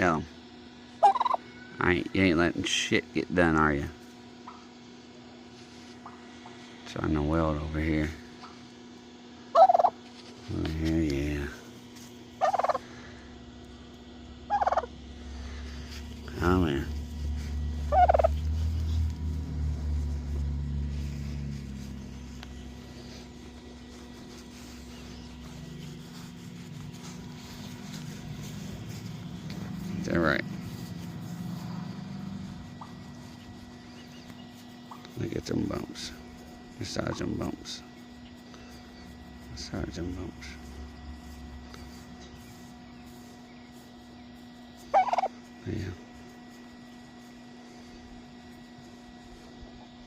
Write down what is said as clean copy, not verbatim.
Tell him. You ain't letting shit get done, are you? Trying to weld over here. Over here, yeah. Come here. Is that right? Look at them bumps. Massage them bumps. Massage them bumps. Yeah.